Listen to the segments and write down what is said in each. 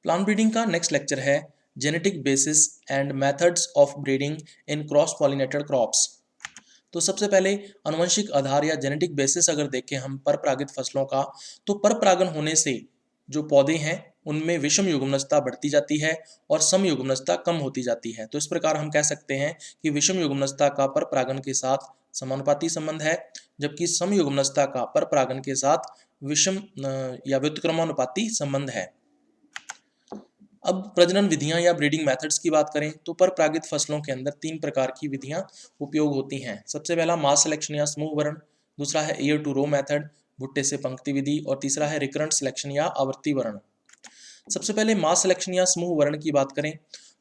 Plant breeding का next lecture है genetic basis and methods of breeding in cross pollinated crops. तो सबसे पहले आनुवंशिक आधार या जेनेटिक बेसिस अगर देखें हम परपरागित फसलों का, तो परपरागन होने से जो पौधे हैं उनमें विषम युग्मनजता बढ़ती जाती है और सम युग्मनजता कम होती जाती है। तो इस प्रकार हम कह सकते हैं कि विषम युग्मनजता का परपरागन के साथ समानुपाती संबंध है, जबकि सम युग्मनजता का परपरागन के साथ विषम या व्युत्क्रमानुपाती संबंध है। अब प्रजनन विधियां या ब्रीडिंग मेथड्स की बात करें तो परपरागित फसलों के अंदर 3 प्रकार की विधियां उपयोग होती हैं। सबसे पहला मास सिलेक्शन या समूह वरण, दूसरा है ईयर टू रो मेथड भुट्टे से पंक्ति विधि, और तीसरा है रिकरेंट सिलेक्शन या आवर्ती वरण। सबसे पहले मास सिलेक्शन या समूह वरण की बात करें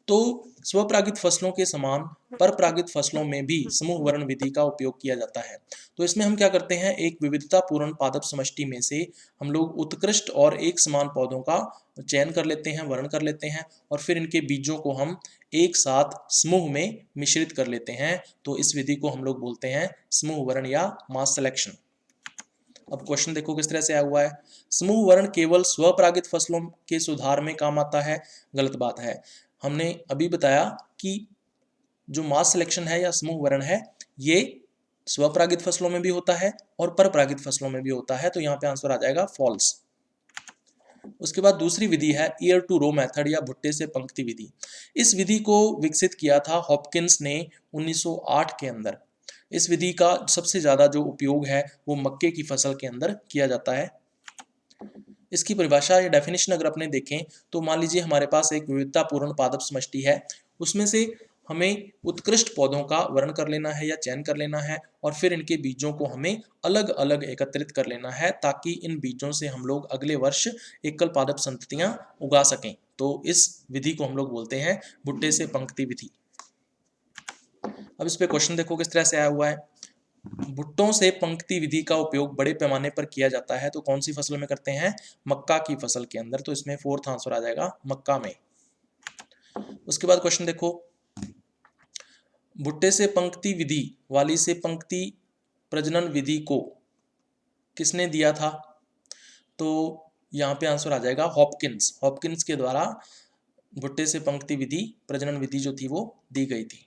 तो स्वपरागित फसलों के समान परपरागित फसलों में भी समूह वरण विधि का उपयोग किया जाता है। तो इसमें हम क्या करते हैं, एक विविधतापूर्ण पादप समष्टि में से हम लोग उत्कृष्ट और एक समान पौधों का चयन कर लेते हैं, वर्ण कर लेते हैं, और फिर इनके बीजों को हम एक साथ समूह में मिश्रित कर लेते हैं। तो इस विधि को हम लोग बोलते हैं समूह वरण या मास सिलेक्शन। अब क्वेश्चन देखो किस तरह से आया हुआ है। समूह वरण केवल स्वपरागित फसलों के सुधार में काम आता है, गलत बात है। हमने अभी बताया कि जो मास सिलेक्शन है या समूह वरण है ये स्वपरागित फसलों में भी होता है और परपरागित फसलों में भी होता है, तो यहाँ पे आंसर आ जाएगा फॉल्स। उसके बाद दूसरी विधि है ईयर टू रो मेथड या भुट्टे से पंक्ति विधि। इस विधि को विकसित किया था हॉपकिंस ने 1908 के अंदर। इस विधि का सबसे ज्यादा जो उपयोग है वो मक्के की फसल के अंदर किया जाता है। इसकी परिभाषा या डेफिनेशन अगर अपने देखें तो मान लीजिए हमारे पास एक विविधतापूर्ण पादप समष्टि है, उसमें से हमें उत्कृष्ट पौधों का वर्ण कर लेना है या चयन कर लेना है, और फिर इनके बीजों को हमें अलग अलग एकत्रित कर लेना है ताकि इन बीजों से हम लोग अगले वर्ष एकल पादप संततियां उगा सकें। तो इस विधि को हम लोग बोलते हैं भुट्टे से पंक्ति विधि। अब इस पे क्वेश्चन देखो किस तरह से आया हुआ है। भुट्टों से पंक्ति विधि का उपयोग बड़े पैमाने पर किया जाता है, तो कौन सी फसल में करते हैं, मक्का की फसल के अंदर। तो इसमें फोर्थ आंसर आ जाएगा मक्का में। उसके बाद क्वेश्चन देखो, भुट्टे से पंक्ति विधि वाली से पंक्ति प्रजनन विधि को किसने दिया था, तो यहाँ पे आंसर आ जाएगा हॉपकिंस। हॉपकिंस के द्वारा भुट्टे से पंक्ति विधि प्रजनन विधि जो थी वो दी गई थी।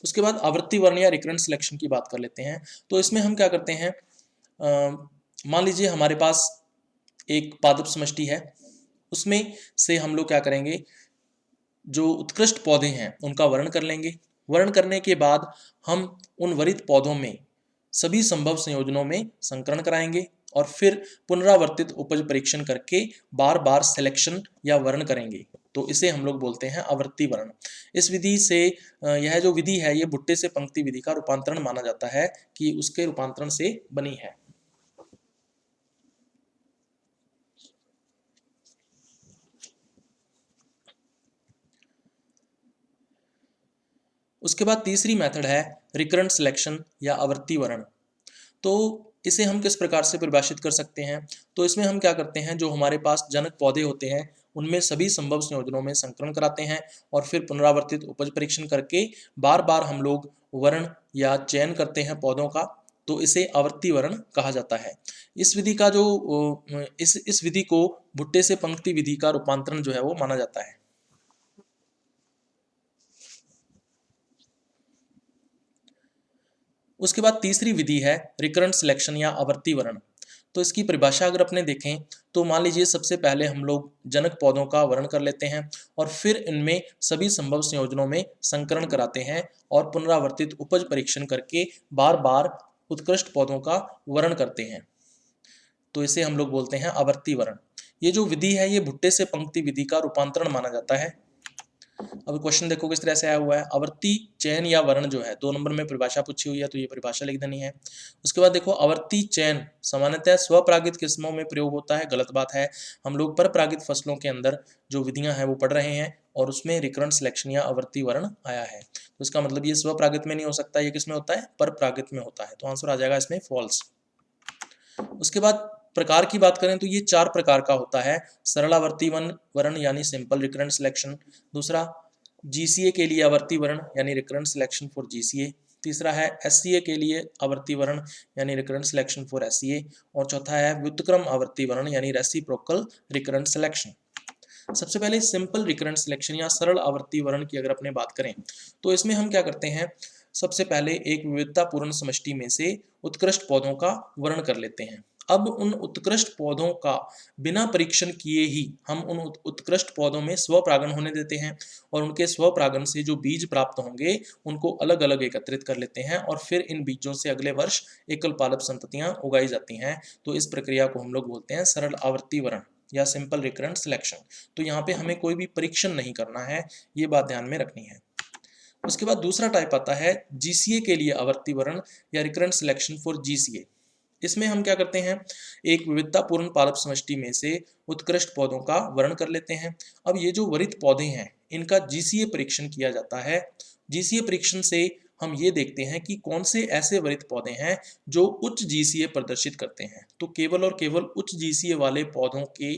उसके बाद आवृत्ति वर्ण या रिकरेंट सिलेक्शन की बात कर लेते हैं। तो इसमें हम क्या करते हैं, मान लीजिए हमारे पास एक पादप समष्टि है, उसमें से हम लोग क्या करेंगे, जो उत्कृष्ट पौधे हैं उनका वर्ण कर लेंगे। वर्ण करने के बाद हम उन वरित पौधों में सभी संभव संयोजनों में संकरण कराएंगे और फिर पुनरावर्तित उपज परीक्षण करके बार बार सिलेक्शन या वर्ण करेंगे। तो इसे हम लोग बोलते हैं आवर्ती वर्ण। इस विधि से यह जो विधि है ये भुट्टे से पंक्ति विधि का रूपांतरण माना जाता है कि उसके रूपांतरण से बनी है। उसके बाद तीसरी मेथड है रिकरेंट सिलेक्शन या आवर्ती वर्ण। तो इसे हम किस प्रकार से परिभाषित कर सकते हैं, तो इसमें हम क्या करते हैं, जो हमारे पास जनक पौधे होते हैं उनमें सभी संभव संयोजनों में संकरण कराते हैं और फिर पुनरावर्तित उपज परीक्षण करके बार बार हम लोग वर्ण या चयन करते हैं पौधों का, तो इसे आवर्ती वर्ण कहा जाता है। इस विधि का जो इस विधि को भुट्टे से पंक्ति विधि का रूपांतरण जो है वो माना जाता है। उसके बाद तीसरी विधि है रिकरेंट सिलेक्शन या आवर्ती वर्ण। तो इसकी परिभाषा अगर अपने देखें तो मान लीजिए सबसे पहले हम लोग जनक पौधों का वर्ण कर लेते हैं और फिर इनमें सभी संभव संयोजनों में संकरण कराते हैं और पुनरावर्तित उपज परीक्षण करके बार बार उत्कृष्ट पौधों का वर्ण करते हैं। तो इसे हम लोग बोलते हैं आवर्ती वर्ण। ये जो विधि है ये भुट्टे से पंक्ति विधि का रूपांतरण माना जाता है। अब क्वेश्चन देखो किस तरह से आया हुआ है। आवर्ती चयन या वर्ण जो है 2 नंबर में परिभाषा पूछी हुई है, तो ये परिभाषा लिख देनी है। उसके बाद देखो आवर्ती चयन सामान्यतः स्वपरागित किस्मों में प्रयोग होता है, गलत बात है। हम लोग परपरागित फसलों के अंदर जो विधियां हैं वो पढ़ रहे हैं और उसमें रिकरेंट सिलेक्शन या आवर्ती वर्ण आया है, तो इसका मतलब ये स्वपरागित में नहीं हो सकता, ये किसमें होता है, परपरागित में होता है। तो आंसर आ जाएगा इसमें फॉल्स। उसके बाद प्रकार की बात करें तो ये 4 प्रकार का होता है। सरलावर्ती वर्ण यानी सिंपल रिकरेंट सिलेक्शन, दूसरा जीसीए के लिए आवर्ती वर्ण यानी रिकरेंट सिलेक्शन फॉर जीसीए, तीसरा है एससीए के लिए आवर्ती वर्ण यानी रिकरेंट सिलेक्शन फॉर एससीए, और चौथा है व्युत्क्रम आवर्ती वर्ण यानी रेसिप्रोकल रिकरेंट सिलेक्शन। सबसे पहले सिंपल रिकरेंट सिलेक्शन या सरल आवर्ती वर्ण की अगर अपने बात करें तो इसमें हम क्या करते हैं, सबसे पहले एक विविधतापूर्ण समष्टि में से उत्कृष्ट पौधों का वर्ण कर लेते हैं। अब उन उत्कृष्ट पौधों का बिना परीक्षण किए ही हम उन उत्कृष्ट पौधों में स्वपरागण होने देते हैं और उनके स्वपरागण से जो बीज प्राप्त होंगे उनको अलग अलग एकत्रित कर लेते हैं और फिर इन बीजों से अगले वर्ष एकल पादप संततियां उगाई जाती हैं। तो इस प्रक्रिया को हम लोग बोलते हैं सरल आवर्ती वर्ण या सिंपल रिकरेंट सिलेक्शन। तो यहाँ पे हमें कोई भी परीक्षण नहीं करना है, ये बात ध्यान में रखनी है। उसके बाद दूसरा टाइप आता है जीसीए के लिए आवर्ती वर्ण या रिकरेंट सिलेक्शन फॉर जीसीए। इसमें हम क्या करते हैं, एक विविधतापूर्ण पादप समष्टि में से उत्कृष्ट पौधों का वर्ण कर लेते हैं। अब ये जो वरित पौधे हैं इनका जीसीए परीक्षण किया जाता है। जीसीए परीक्षण से हम ये देखते हैं कि कौन से ऐसे वरित पौधे हैं जो उच्च जीसीए प्रदर्शित करते हैं। तो केवल और केवल उच्च जीसीए वाले पौधों के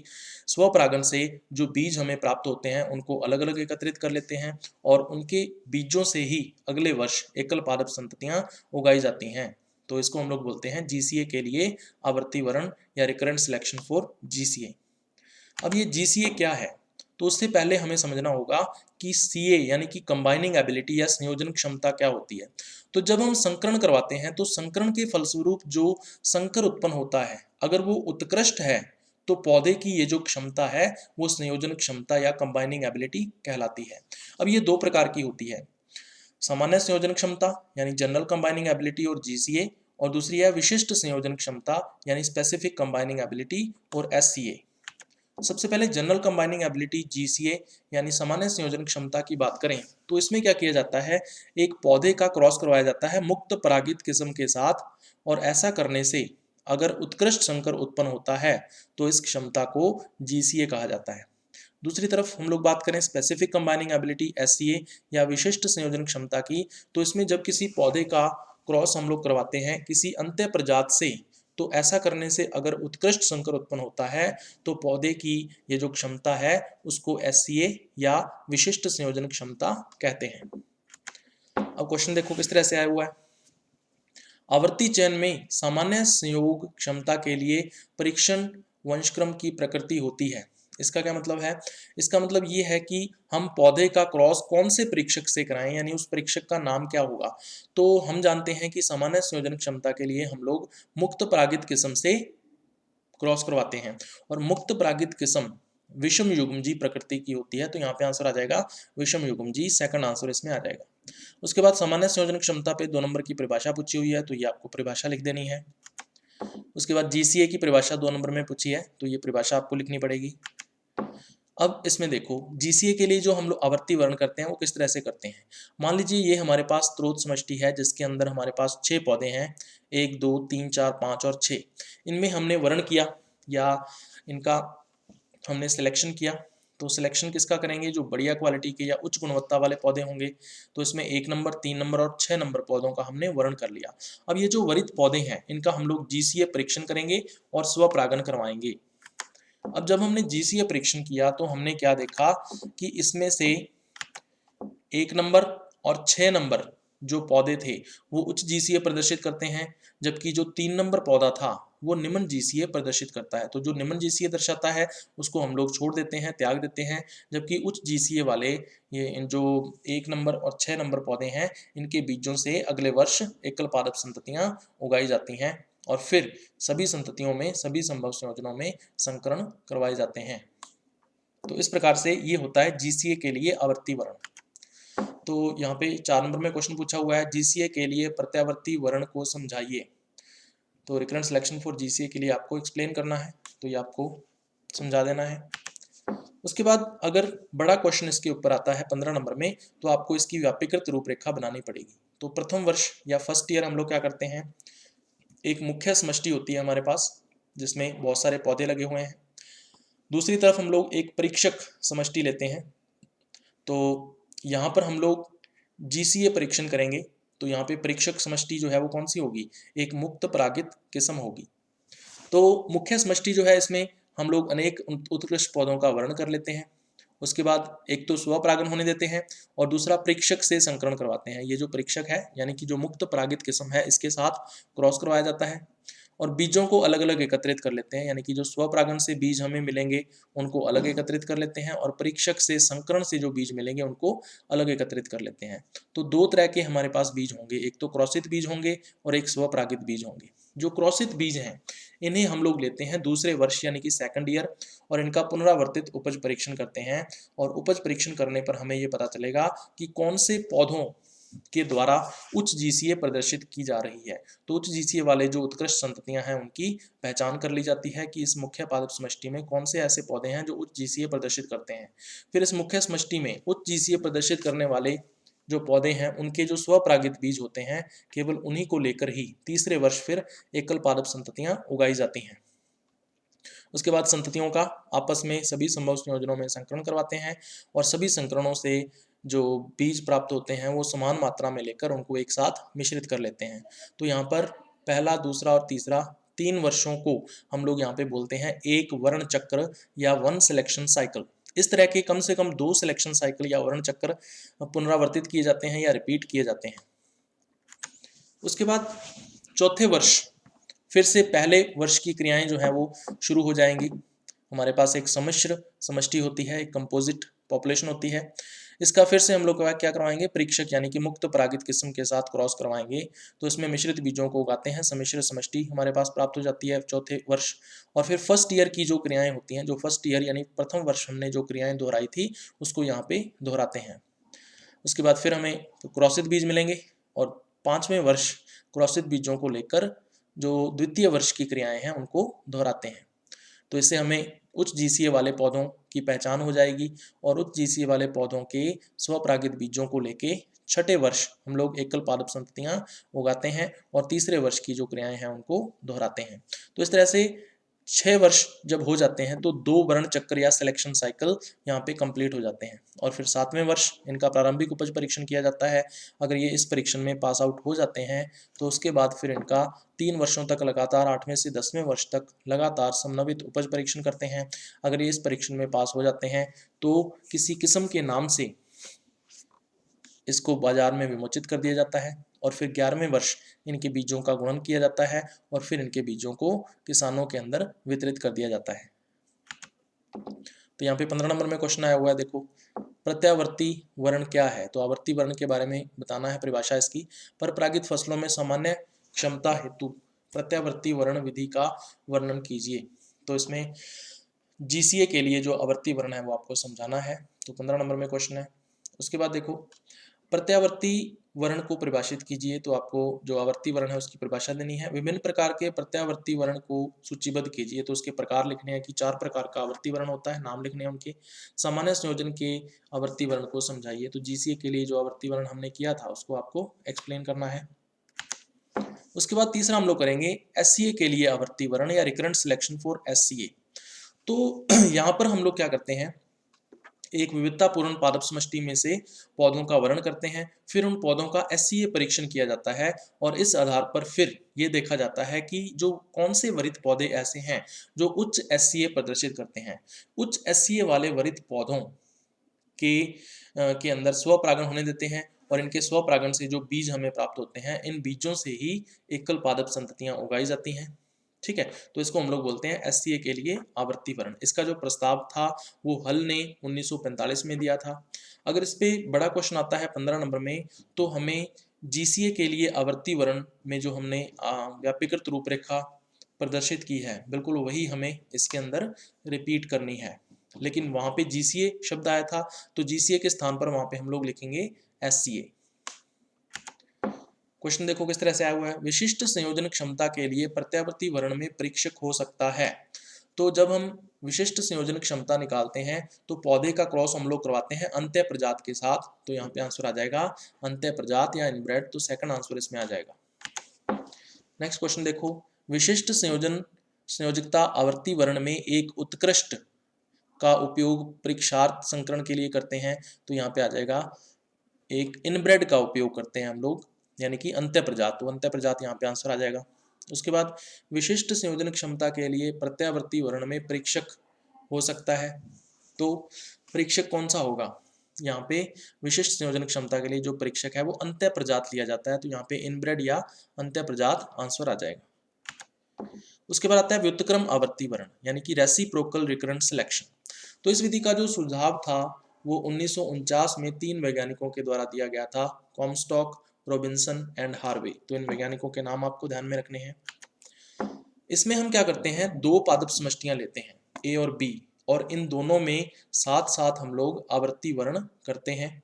स्वपरागण से जो बीज हमें प्राप्त होते हैं उनको अलग अलग एकत्रित कर लेते हैं और उनके बीजों से ही अगले वर्ष एकल पादप संततियां उगाई जाती हैं। तो इसको हम लोग बोलते हैं जीसीए के लिए आवर्ती वर्ण या रिकरेंट सिलेक्शन फॉर जीसीए। अब ये जीसीए क्या है, तो उससे पहले हमें समझना होगा कि सीए यानी कि कंबाइनिंग एबिलिटी या संयोजन क्षमता क्या होती है। तो जब हम संकरण करवाते हैं तो संकरण के फलस्वरूप जो संकर उत्पन्न होता है अगर वो उत्कृष्ट है तो पौधे की ये जो क्षमता है वो संयोजन क्षमता या कंबाइनिंग एबिलिटी कहलाती है। अब ये दो प्रकार की होती है, सामान्य संयोजन क्षमता यानी जनरल कंबाइनिंग एबिलिटी और जीसीए, और दूसरी है विशिष्ट संयोजन क्षमता यानी स्पेसिफिक कंबाइनिंग एबिलिटी और एससीए। सबसे पहले जनरल कंबाइनिंग एबिलिटी जीसीए यानी सामान्य संयोजन क्षमता की बात करें तो इसमें क्या किया जाता है, एक पौधे का क्रॉस करवाया जाता है मुक्त परागित किस्म के साथ और ऐसा करने से अगर उत्कृष्ट संकर उत्पन्न होता है तो इस क्षमता को जीसीए कहा जाता है। दूसरी तरफ हम लोग बात करें स्पेसिफिक कंबाइनिंग एबिलिटी एससीए या विशिष्ट संयोजन क्षमता की, तो इसमें जब किसी पौधे का क्रॉस हम लोग करवाते हैं किसी अन्य प्रजात से तो ऐसा करने से अगर उत्कृष्ट संकर उत्पन्न होता है तो पौधे की ये जो क्षमता है उसको एससीए या विशिष्ट संयोजन क्षमता कहते हैं। अब क्वेश्चन देखो किस तरह से आया हुआ है। आवर्ती चयन में सामान्य संयोग क्षमता के लिए परीक्षण वंशक्रम की प्रकृति होती है। इसका क्या मतलब है, इसका मतलब ये है कि हम पौधे का क्रॉस कौन से परीक्षक से कराएं यानी उस परीक्षक का नाम क्या होगा। तो हम जानते हैं कि सामान्य संयोजन क्षमता के लिए हम लोग मुक्त परागित किस्म से क्रॉस करवाते हैं और मुक्त परागित किस्म विषम युग्मजी प्रकृति की होती है। तो यहाँ पे आंसर आ जाएगा विषम युग्मजी, सेकंड आंसर इसमें आ जाएगा। उसके बाद सामान्य संयोजन क्षमता पे 2 नंबर की परिभाषा पूछी हुई है तो ये आपको परिभाषा लिख देनी है। उसके बाद जीसीए की परिभाषा 2 नंबर में पूछी है तो ये परिभाषा आपको लिखनी पड़ेगी। अब इसमें देखो जीसीए के लिए जो हम लोग आवर्ती वर्ण करते हैं वो किस तरह से करते हैं। मान लीजिए ये हमारे पास स्रोत समष्टि है जिसके अंदर हमारे पास 6 पौधे हैं, 1 2 3 4 5 और 6। इनमें हमने वर्ण किया या इनका हमने सिलेक्शन किया। तो सिलेक्शन किसका करेंगे, जो बढ़िया क्वालिटी के या उच्च गुणवत्ता वाले पौधे होंगे। तो इसमें 1 नंबर 3 नंबर और 6 नंबर पौधों का हमने वर्ण कर लिया। अब ये जो वरित पौधे हैं इनका हम लोग जीसीए परीक्षण करेंगे और स्वपरागण करवाएंगे। अब जब हमने जीसीए परीक्षण किया तो हमने क्या देखा कि इसमें से 1 नंबर और 6 नंबर जो पौधे थे वो उच्च जीसीए प्रदर्शित करते हैं, जबकि जो 3 नंबर पौधा था वो निम्न जीसीए प्रदर्शित करता है। तो जो निम्न जीसीए दर्शाता है उसको हम लोग छोड़ देते हैं, त्याग देते हैं, जबकि उच्च जीसीए वाले ये जो 1 नंबर और 6 नंबर पौधे हैं इनके बीजों से अगले वर्ष एकल पादप संततियां उगाई जाती हैं और फिर सभी संततियों में सभी संभव संयोजनों में संकरण करवाए जाते हैं। तो इस प्रकार से ये होता है जीसीए के लिए आवर्ती वर्ण। तो यहाँ पे 4 नंबर में क्वेश्चन पूछा हुआ है जीसीए के लिए प्रत्यावर्ती वर्ण को समझाइए। तो रिकरेंट सिलेक्शन फॉर जीसीए के लिए आपको एक्सप्लेन करना है तो ये आपको समझा देना है। उसके बाद अगर बड़ा क्वेश्चन इसके ऊपर आता है 15 नंबर में तो आपको इसकी व्यापीकृत रूपरेखा बनानी पड़ेगी। तो प्रथम वर्ष या फर्स्ट ईयर हम लोग क्या करते हैं, एक मुख्य समष्टि होती है हमारे पास जिसमें बहुत सारे पौधे लगे हुए हैं। दूसरी तरफ हम लोग एक परीक्षक समष्टि लेते हैं। तो यहाँ पर हम लोग जीसीए परीक्षण करेंगे। तो यहाँ पे परीक्षक समष्टि जो है वो कौन सी होगी, एक मुक्त परागित किस्म होगी। तो मुख्य समष्टि जो है इसमें हम लोग अनेक उत्कृष्ट पौधों का वर्ण कर लेते हैं। उसके बाद एक तो स्वपरागण होने देते हैं और दूसरा परीक्षक से संकरण करवाते हैं। ये जो परीक्षक है यानी कि जो मुक्त परागित किस्म है इसके साथ क्रॉस करवाया जाता है। और बीजों को अलग अलग एकत्रित कर लेते हैं, यानी कि जो स्वपरागण से बीज हमें मिलेंगे उनको अलग एकत्रित कर लेते हैं और परीक्षक से संकरण से जो बीज मिलेंगे उनको अलग एकत्रित कर लेते हैं। तो दो तरह के हमारे पास बीज होंगे, एक तो क्रॉसित बीज होंगे और एक स्वपरागित बीज होंगे। जो क्रॉसित बीज हैं इन्हें हम लोग लेते हैं दूसरे वर्ष यानी कि सेकंड ईयर और इनका पुनरावर्तित उपज परीक्षण करते हैं और उपज परीक्षण करने पर हमें ये पता चलेगा कि कौन से पौधों के द्वारा उच्च जीसीए प्रदर्शित की जा रही है। तो उच्च जीसीए वाले जो उत्कृष्ट संततियां हैं उनकी पहचान कर ली जाती है कि इस मुख्य पादप समष्टि में कौन से ऐसे पौधे हैं जो उच्च जीसीए प्रदर्शित करते हैं। फिर इस मुख्य समष्टि में उच्च जीसीए प्रदर्शित करने वाले जो पौधे हैं उनके जो स्वपरागित बीज होते हैं केवल उन्हीं को लेकर ही तीसरे वर्ष फिर एकल पादप संततियां उगाई जाती हैं। उसके बाद संततियों का आपस में सभी संभव संयोजनों में संकरण करवाते हैं और सभी संकरणों से जो बीज प्राप्त होते हैं वो समान मात्रा में लेकर उनको एक साथ मिश्रित कर लेते हैं। तो यहाँ पर पहला, दूसरा और तीसरा 3 वर्षों को हम लोग यहाँ पे बोलते हैं एक वर्ण चक्र या वन सिलेक्शन साइकिल। इस तरह के कम से कम 2 सिलेक्शन साइकिल या वर्ण चक्र पुनरावर्तित किए जाते हैं या रिपीट किए जाते हैं। उसके बाद चौथे वर्ष फिर से पहले वर्ष की क्रियाएं जो है वो शुरू हो जाएंगी। हमारे पास एक सम्मिश्र समष्टि होती है, एक कंपोजिट पॉपुलेशन होती है। इसका फिर से हम लोग क्या करवाएंगे, परीक्षक यानी कि मुक्त परागित किस्म के साथ क्रॉस करवाएंगे। तो इसमें मिश्रित बीजों को उगाते हैं, सम्मिश्र समष्टि हमारे पास प्राप्त हो जाती है चौथे वर्ष। और फिर फर्स्ट ईयर की जो क्रियाएं होती हैं, जो फर्स्ट ईयर यानी प्रथम वर्ष हमने जो क्रियाएं दोहराई थी उसको यहाँ पे दोहराते हैं। उसके बाद फिर हमें क्रॉसित बीज मिलेंगे और 5वें वर्ष क्रॉसित बीजों को लेकर जो द्वितीय वर्ष की क्रियाएं हैं उनको दोहराते हैं। तो इससे हमें उच्च जीसीए वाले पौधों की पहचान हो जाएगी और उच्च जीसीए वाले पौधों के स्वपरागित बीजों को लेके छठे वर्ष हम लोग एकल पादप संततियां उगाते हैं और तीसरे वर्ष की जो क्रियाएं हैं उनको दोहराते हैं। तो इस तरह से 6 वर्ष जब हो जाते हैं तो 2 वर्ण चक्र या सिलेक्शन साइकिल यहाँ पे कंप्लीट हो जाते हैं और फिर 7वें वर्ष इनका प्रारंभिक उपज परीक्षण किया जाता है। अगर ये इस परीक्षण में पास आउट हो जाते हैं तो उसके बाद फिर इनका 3 वर्षों तक लगातार 8वें से 10वें वर्ष तक लगातार समन्वित उपज परीक्षण करते हैं। अगर ये इस परीक्षण में पास हो जाते हैं तो किसी किस्म के नाम से इसको बाजार में विमोचित कर दिया जाता है और फिर 11वें वर्ष इनके बीजों का गुणन किया जाता है और फिर इनके बीजों को किसानों के अंदर वितरित कर दिया जाता है। तो यहाँ पे 15 नंबर में क्वेश्चन आया हुआ है, देखो प्रत्यावर्ती वर्ण क्या है। तो आवर्ती वर्ण के बारे में बताना है, परिभाषा इसकी। परपरागित फसलों में सामान्य क्षमता हेतु प्रत्यावर्ती वर्ण विधि का वर्णन कीजिए। तो इसमें जीसीए के लिए जो आवर्ती वर्ण है वो आपको समझाना है। तो 15 नंबर में क्वेश्चन है। उसके बाद देखो प्रत्यावर्ती वर्ण को परिभाषित कीजिए। तो आपको जो आवर्ती वर्ण है उसकी परिभाषा देनी है। विभिन्न प्रकार के प्रत्यावर्ती वर्ण को सूचीबद्ध कीजिए। तो उसके प्रकार लिखने हैं कि 4 प्रकार का आवर्ती वर्ण होता है, नाम लिखने हैं उनके। सामान्य संयोजन के आवर्ती वर्ण को समझाइए। तो जीसीए के लिए जो आवर्ती वर्ण हमने किया था उसको आपको एक्सप्लेन करना है। उसके बाद तीसरा हम लोग करेंगे एससीए के लिए आवर्ती वर्ण या रिकरेंट सिलेक्शन फॉर एससीए। तो यहाँ पर हम लोग क्या करते हैं, एक विविधतापूर्ण पादप समष्टि में से पौधों का वर्णन करते हैं, फिर उन पौधों का एससीए परीक्षण किया जाता है और इस आधार पर फिर ये देखा जाता है कि जो कौन से वरित पौधे ऐसे हैं जो उच्च एससीए प्रदर्शित करते हैं। उच्च एससीए वाले वरित पौधों के अंदर स्वपरागण होने देते हैं और इनके स्वपरागण से जो बीज हमें प्राप्त होते हैं इन बीजों से ही एकल पादप संततियां उगाई जाती हैं। ठीक है, तो इसको हम लोग बोलते हैं एससीए के लिए आवर्ती वर्ण। इसका जो प्रस्ताव था वो हल ने 1945 में दिया था। अगर इस पे बड़ा क्वेश्चन आता है 15 नंबर में, तो हमें जीसीए के लिए आवर्ती वर्ण में जो हमने व्यापीकृत रूपरेखा प्रदर्शित की है बिल्कुल वही हमें इसके अंदर रिपीट करनी है। लेकिन वहां पे जीसीए शब्द आया था तो जीसीए के स्थान पर वहां पे हम लोग लिखेंगे एससीए। क्वेश्चन देखो किस तरह से आया हुआ है। विशिष्ट संयोजन क्षमता के लिए प्रत्यावर्ती वर्ण में परीक्षक हो सकता है। तो जब हम विशिष्ट संयोजन क्षमता निकालते हैं तो पौधे का क्रॉस हम लोग करवाते हैं अंत्य प्रजात के साथ। तो यहाँ पे आंसर आ जाएगा अंत्य प्रजात या इनब्रेड। तो सेकंड आंसर इसमें आ जाएगा। नेक्स्ट क्वेश्चन देखो, विशिष्ट संयोजकता आवर्ती वर्ण में एक उत्कृष्ट का उपयोग परीक्षार्थ संकरण के लिए करते हैं। तो यहाँ पे आ जाएगा एक इनब्रेड का उपयोग करते हैं हम लोग, यानी कि अंत्य प्रजात। तो अंत्य प्रजात यहाँ पे आंसर आ जाएगा। उसके बाद विशिष्ट संयोजन क्षमता के लिए प्रत्यावर्ती वर्ण में परीक्षक हो सकता है। तो परीक्षक कौन सा होगा, यहाँ पे विशिष्ट संयोजन क्षमता के लिए जो परीक्षक है वो अंत्य प्रजात लिया जाता है। तो यहाँ पे इनब्रेड या अंत्य प्रजात आंसर आ जाएगा। उसके बाद आता है व्युत्क्रम आवर्ती वर्ण यानी कि रेसिप्रोकल रिकरेंट सिलेक्शन। तो इस विधि का जो सुझाव था वो 1949 में 3 वैज्ञानिकों के द्वारा दिया गया था, कॉम्स्टॉक, रॉबिन्सन एंड हार्वे। तो इन वैज्ञानिकों के नाम आपको ध्यान में रखने हैं। इसमें हम क्या करते हैं, दो पादप समष्टियां लेते हैं ए और बी, और इन दोनों में साथ साथ हम लोग आवर्ती वर्ण करते हैं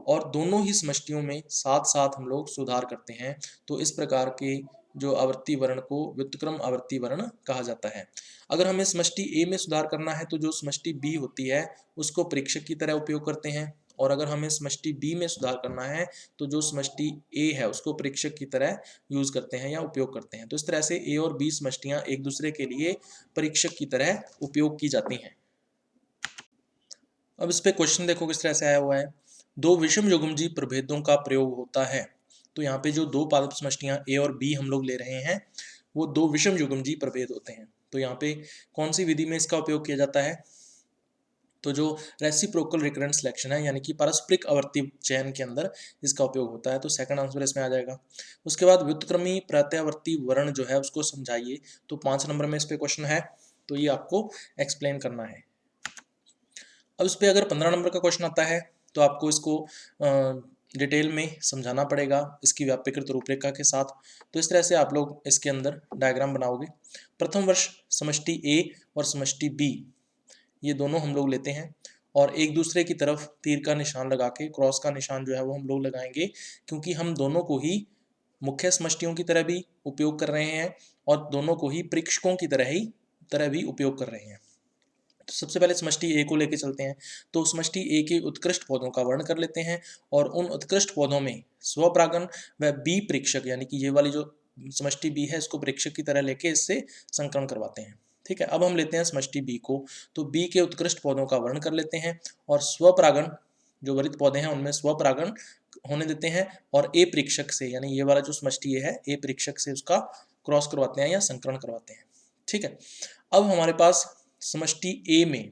और दोनों ही समष्टियों में साथ साथ हम लोग सुधार करते हैं। तो इस प्रकार के जो आवर्ती वर्ण को व्युत्क्रम आवर्ती वर्ण कहा जाता है। अगर हमें समष्टि ए में सुधार करना है तो जो समष्टि बी होती है उसको परीक्षक की तरह उपयोग करते हैं, और अगर हमें समष्टि बी में सुधार करना है तो जो समष्टि ए है उसको परीक्षक की तरह यूज करते हैं या उपयोग करते हैं। तो इस तरह से ए और बी समष्टियां एक दूसरे के लिए परीक्षक की तरह उपयोग की जाती हैं। अब इस पे क्वेश्चन देखो किस तरह से आया हुआ है, दो विषम युग्मजीव प्रभेदों का प्रयोग होता है। तो यहाँ पे जो दो पादप समष्टियां ए और बी हम लोग ले रहे हैं वो दो विषम युग्मजीव प्रभेद होते हैं। तो यहाँ पे कौन सी विधि में इसका उपयोग किया जाता है, तो जो रेसिप्रोकल रिकरेंट सिलेक्शन है यानी कि पारस्परिक आवर्ती चयन के अंदर इसका उपयोग होता है। तो सेकंड आंसर इसमें आ जाएगा। उसके बाद व्युत्क्रमी प्रत्यावर्ती वर्ण जो है उसको समझाइए। तो 5 नंबर में इस पे क्वेश्चन है, तो ये आपको एक्सप्लेन करना है। अब इस पे अगर 15 नंबर का क्वेश्चन आता है तो आपको इसको डिटेल में समझाना पड़ेगा इसकी व्यापकृत रूपरेखा के साथ। तो इस तरह से आप लोग इसके अंदर डायग्राम बनाओगे। प्रथम वर्ष समष्टि ए और समष्टि बी ये दोनों हम लोग लेते हैं और एक दूसरे की तरफ तीर का निशान लगा के क्रॉस का निशान जो है वो हम लोग लगाएंगे, क्योंकि हम दोनों को ही मुख्य समष्टियों की तरह भी उपयोग कर रहे हैं और दोनों को ही परीक्षकों की तरह भी उपयोग कर रहे हैं। तो सबसे पहले समष्टि ए को लेके चलते हैं। तो समष्टि ए के उत्कृष्ट पौधों का वर्ण कर लेते हैं और उन उत्कृष्ट पौधों में स्वपरागण व बी परीक्षक यानी कि ये वाली जो समष्टि बी है इसको परीक्षक की तरह लेके इससे संकरण करवाते हैं। ठीक है, अब हम लेते हैं समष्टि बी को। तो बी के उत्कृष्ट पौधों का वर्ण कर लेते हैं और स्वपरागण जो वरित पौधे हैं उनमें स्वपरागण होने देते हैं और ए परीक्षक से यानी ये वाला जो समष्टि है ए परीक्षक से उसका क्रॉस करवाते हैं या संकरण करवाते हैं। ठीक है, अब हमारे पास समष्टि ए में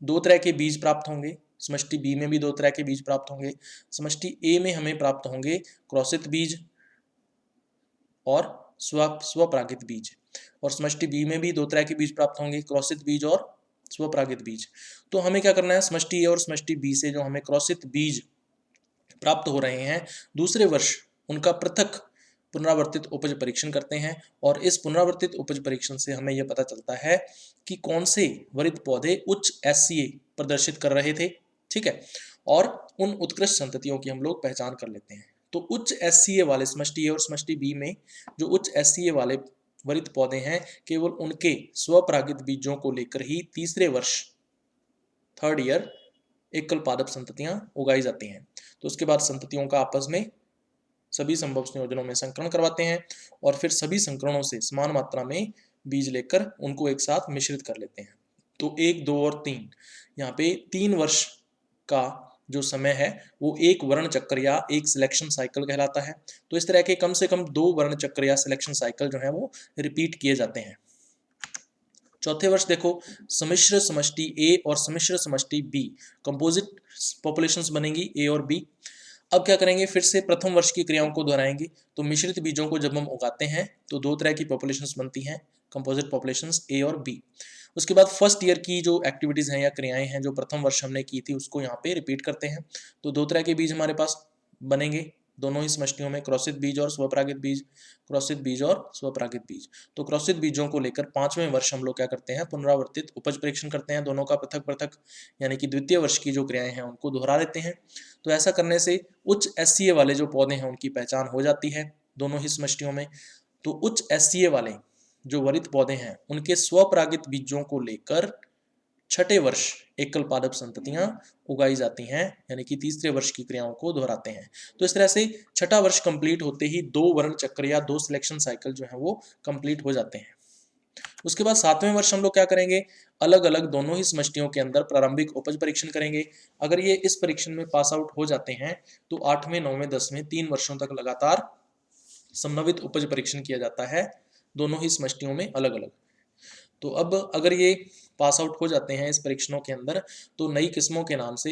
दो तरह के बीज प्राप्त होंगे, समष्टि बी में भी दो तरह के बीज प्राप्त होंगे। समष्टि ए में हमें प्राप्त होंगे क्रॉसित बीज और स्वपरागित बीज, और समष्टि बी में भी दो तरह के बीज प्राप्त होंगे, क्रॉसित बीज और स्वपरागित बीज। तो हमें क्या करना है, समष्टि ए और समष्टि बी से जो हमें क्रॉसित बीज प्राप्त हो रहे हैं दूसरे वर्ष उनका पृथक पुनरावर्तित उपज परीक्षण करते हैं और इस पुनरावर्तित उपज परीक्षण से हमें यह पता चलता है कि कौन से वरित पौधे उच्च SCA प्रदर्शित कर रहे थे। ठीक है, और उन उत्कृष्ट संततियों की हम लोग पहचान कर लेते हैं। तो उच्च SCA वाले समष्टि ए और समष्टि बी में जो उच्च SCA वाले वरित पौधे हैं केवल उनके स्वपरागित बीजों को लेकर ही तीसरे वर्ष थर्ड ईयर एकल पादप संततियां उगाई जाती हैं। तो उसके बाद संततियों का आपस में सभी संभव संयोजनों में संकरण करवाते हैं और फिर सभी संकरणों से समान मात्रा में बीज लेकर उनको एक साथ मिश्रित कर लेते हैं। तो 1, 2 और 3 यहाँ पे 3 वर्ष का जो समय है वो एक वर्ण चक्र या एक सिलेक्शन साइकिल कहलाता है। तो इस तरह के कम से कम 2 वर्ण चक्र या सिलेक्शन साइकिल जो है वो रिपीट किए जाते हैं। चौथे वर्ष देखो सम्मिश्र समष्टि ए और सम्मिश्र समष्टि बी, कंपोजिट पॉपुलेशंस बनेंगी ए और बी। अब क्या करेंगे, फिर से प्रथम वर्ष की क्रियाओं को दोहराएंगे। तो मिश्रित बीजों को जब हम उगाते हैं तो दो तरह की पॉपुलेशंस बनती हैं, कंपोजिट पॉपुलेशंस ए और बी। उसके बाद फर्स्ट ईयर की जो एक्टिविटीज हैं या क्रियाएं हैं जो प्रथम वर्ष हमने की थी उसको यहाँ पे रिपीट करते हैं। तो दो तरह के बीज हमारे पास बनेंगे दोनों ही समष्टियों में, क्रॉसित बीज और स्वपरागित बीज, क्रॉसित बीज और स्वपरागित बीज। तो क्रॉसित बीजों को लेकर 5वें वर्ष हम लोग क्या करते हैं, पुनरावर्तित उपज परीक्षण करते हैं, दोनों का पृथक पृथक यानी कि द्वितीय वर्ष की जो क्रियाएं हैं उनको दोहरा लेते हैं। तो ऐसा करने से उच्च SCA वाले जो पौधे हैं उनकी पहचान हो जाती है दोनों ही समष्टियों में। तो उच्च SCA वाले जो वरित पौधे हैं उनके स्वपरागित बीजों को लेकर छठे वर्ष एकल पादप संततियां उगाई जाती हैं, यानी कि तीसरे वर्ष की क्रियाओं को दोहराते हैं। तो इस तरह से छठा वर्ष कंप्लीट होते ही 2 वर्ण चक्र या 2 सिलेक्शन साइकिल जो है वो कंप्लीट हो जाते हैं। उसके बाद 7वें वर्ष हम लोग क्या करेंगे, अलग अलग दोनों ही समष्टियों के अंदर प्रारंभिक उपज परीक्षण करेंगे। अगर ये इस परीक्षण में पास आउट हो जाते हैं तो 8वें 9वें 10वें 3 वर्षों तक लगातार समन्वित उपज परीक्षण किया जाता है दोनों ही समष्टियों में अलग अलग। तो अब अगर ये पास आउट हो जाते हैं इस परीक्षणों के अंदर तो नई किस्मों के नाम से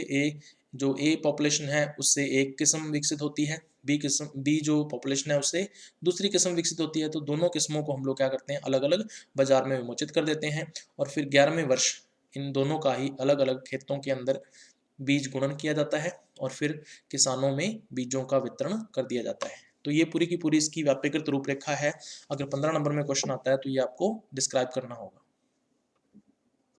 जो ए पॉपुलेशन है उससे एक किस्म विकसित होती है, बी जो पॉपुलेशन है उससे दूसरी किस्म विकसित होती है, तो दोनों किस्मों को हम लोग क्या करते हैं, अलग अलग बाजार में विमोचित कर देते हैं और फिर 11वें वर्ष इन दोनों का ही अलग अलग खेतों के अंदर बीज गुणन किया जाता है और फिर किसानों में बीजों का वितरण कर दिया जाता है। तो ये पूरी की पूरी इसकी व्यापक रूपरेखा है। अगर 15 नंबर में क्वेश्चन आता है तो ये आपको डिस्क्राइब करना होगा।